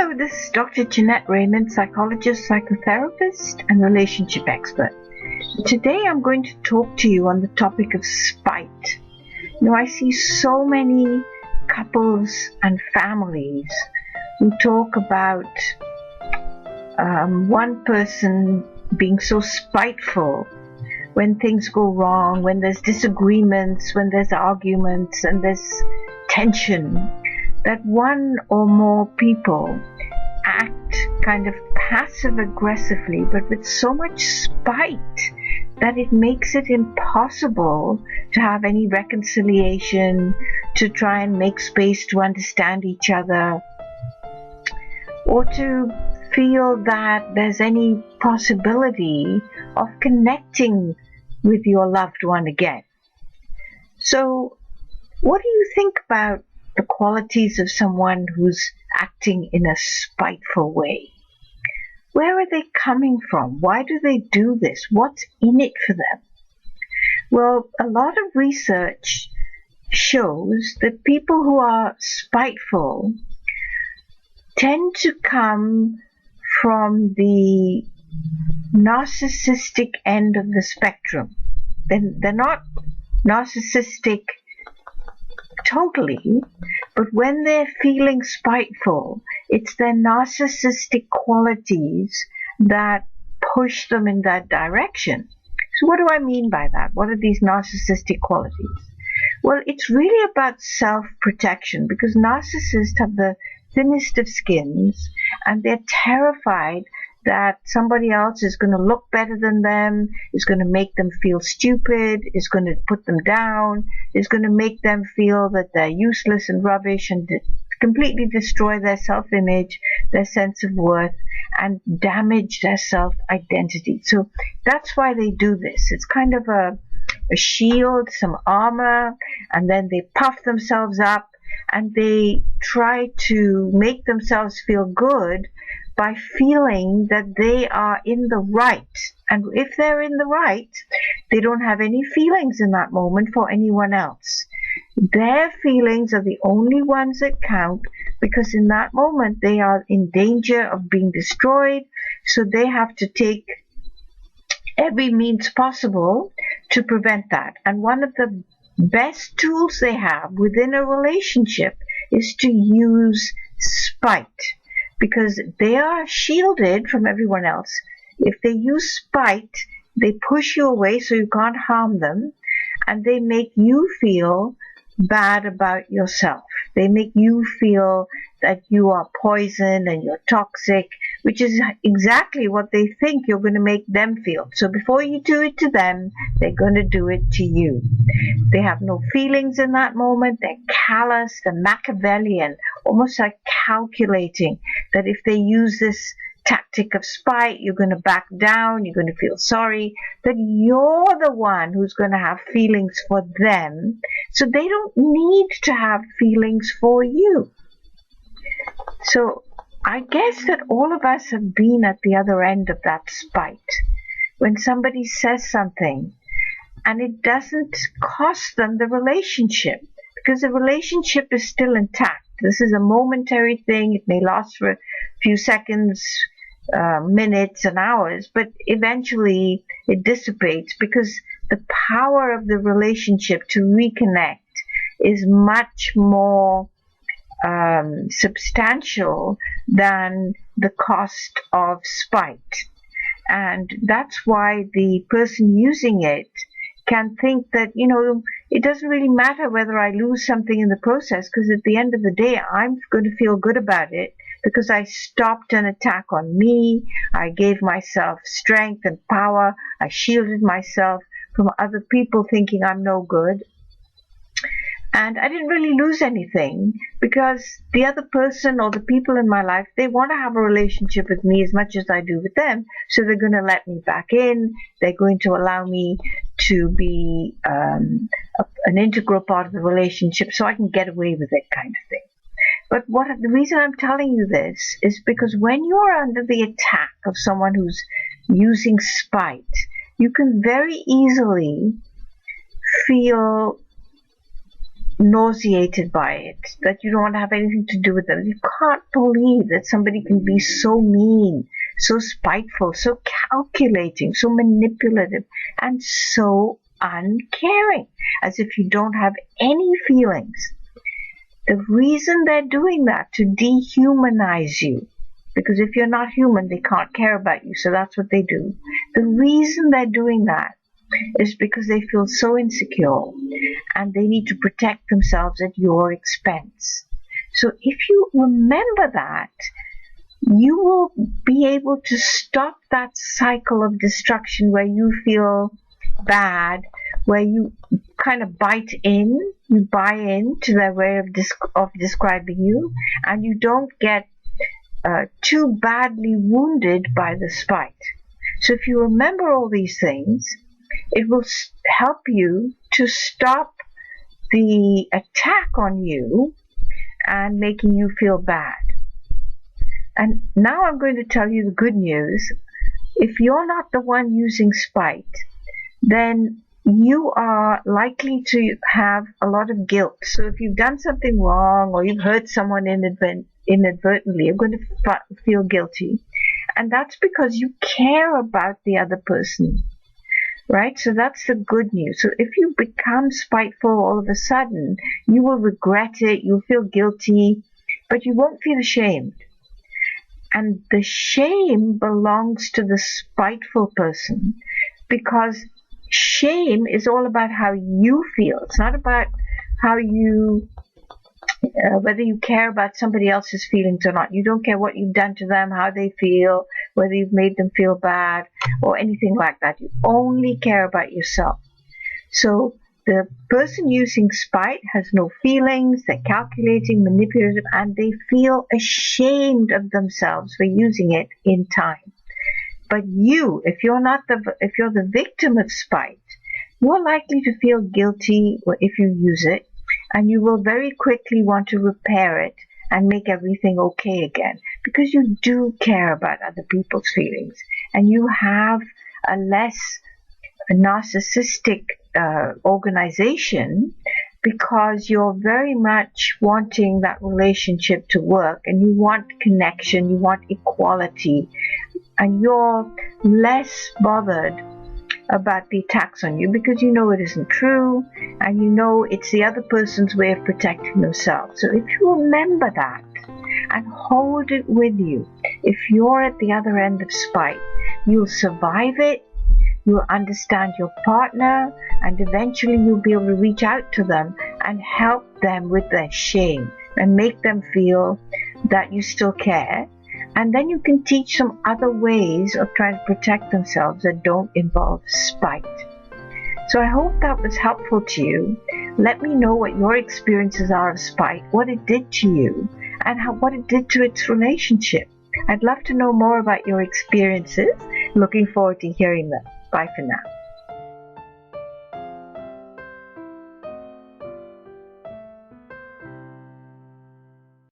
Hello, this is Dr. Jeanette Raymond, psychologist, psychotherapist, and relationship expert. Today I'm going to talk to you on the topic of spite. I see so many couples and families who talk about one person being so spiteful when things go wrong, when there's disagreements, when there's arguments and there's tension, that one or more people act kind of passive aggressively, but with so much spite that it makes it impossible to have any reconciliation, to try and make space to understand each other, or to feel that there's any possibility of connecting with your loved one again. So, what do you think about the qualities of someone who's acting in a spiteful way? Where are they coming from? Why do they do this? What's in it for them? Well, a lot of research shows that people who are spiteful tend to come from the narcissistic end of the spectrum. They're not narcissistic totally, but when they're feeling spiteful, it's their narcissistic qualities that push them in that direction. So what do I mean by that? What are these narcissistic qualities? Well, it's really about self-protection, because narcissists have the thinnest of skins and they're terrified that somebody else is going to look better than them, is going to make them feel stupid, is going to put them down, is going to make them feel that they're useless and rubbish, and completely destroy their self-image, their sense of worth, and damage their self-identity. So that's why they do this. It's kind of a shield, some armor, and then they puff themselves up and they try to make themselves feel good by feeling that they are in the right. And if they're in the right, they don't have any feelings in that moment for anyone else. Their feelings are the only ones that count, because in that moment they are in danger of being destroyed, so they have to take every means possible to prevent that. And one of the best tools they have within a relationship is to use spite, because they are shielded from everyone else. If they use spite, they push you away so you can't harm them, and they make you feel bad about yourself. They make you feel that you are poison and you're toxic, which is exactly what they think you're going to make them feel. So before you do it to them, they're going to do it to you. They have no feelings in that moment. They're callous, they're Machiavellian, almost like calculating that if they use this tactic of spite, you're going to back down, you're going to feel sorry, that you're the one who's going to have feelings for them, so they don't need to have feelings for you. So I guess that all of us have been at the other end of that spite. When somebody says something and it doesn't cost them the relationship, because the relationship is still intact. This is a momentary thing. It may last for a few seconds, minutes and hours, but eventually it dissipates, because the power of the relationship to reconnect is much more substantial than the cost of spite. And that's why the person using it can think that, it doesn't really matter whether I lose something in the process, because at the end of the day, I'm going to feel good about it because I stopped an attack on me. I gave myself strength and power. I shielded myself from other people thinking I'm no good. And I didn't really lose anything, because the other person or the people in my life, they want to have a relationship with me as much as I do with them. So they're going to let me back in. They're going to allow me to be an integral part of the relationship so I can get away with it, kind of thing. But the reason I'm telling you this is because when you're under the attack of someone who's using spite, you can very easily feel nauseated by it, that you don't want to have anything to do with them. You can't believe that somebody can be so mean, so spiteful, so calculating, so manipulative, and so uncaring, as if you don't have any feelings. The reason they're doing that, to dehumanize you, because if you're not human, they can't care about you, so that's what they do. The reason they're doing that is because they feel so insecure and they need to protect themselves at your expense. So if you remember that, you will be able to stop that cycle of destruction where you feel bad, where you kind of buy into their way of describing you, and you don't get too badly wounded by the spite. So if you remember all these things, it will help you to stop the attack on you and making you feel bad. And now I'm going to tell you the good news. If you're not the one using spite, then you are likely to have a lot of guilt. So if you've done something wrong or you've hurt someone inadvertently, you're going to feel guilty. And that's because you care about the other person, right? So that's the good news. So if you become spiteful all of a sudden, you will regret it, you'll feel guilty, but you won't feel ashamed. And the shame belongs to the spiteful person, because shame is all about how you feel. It's not about how you, whether you care about somebody else's feelings or not. You don't care what you've done to them, how they feel, whether you've made them feel bad or anything like that. You only care about yourself. So the person using spite has no feelings, they're calculating, manipulative, and they feel ashamed of themselves for using it in time. But you, if you're the victim of spite, you're likely to feel guilty if you use it, and you will very quickly want to repair it and make everything okay again, because you do care about other people's feelings, and you have a less narcissistic organization, because you're very much wanting that relationship to work, and you want connection, you want equality, and you're less bothered about the attacks on you because you know it isn't true, and you know it's the other person's way of protecting themselves. So if you remember that and hold it with you, if you're at the other end of spite, you'll survive it, you'll understand your partner, and eventually you'll be able to reach out to them and help them with their shame and make them feel that you still care. And then you can teach them other ways of trying to protect themselves that don't involve spite. So I hope that was helpful to you. Let me know what your experiences are of spite, what it did to you, and what it did to its relationship. I'd love to know more about your experiences. Looking forward to hearing them. Bye for now.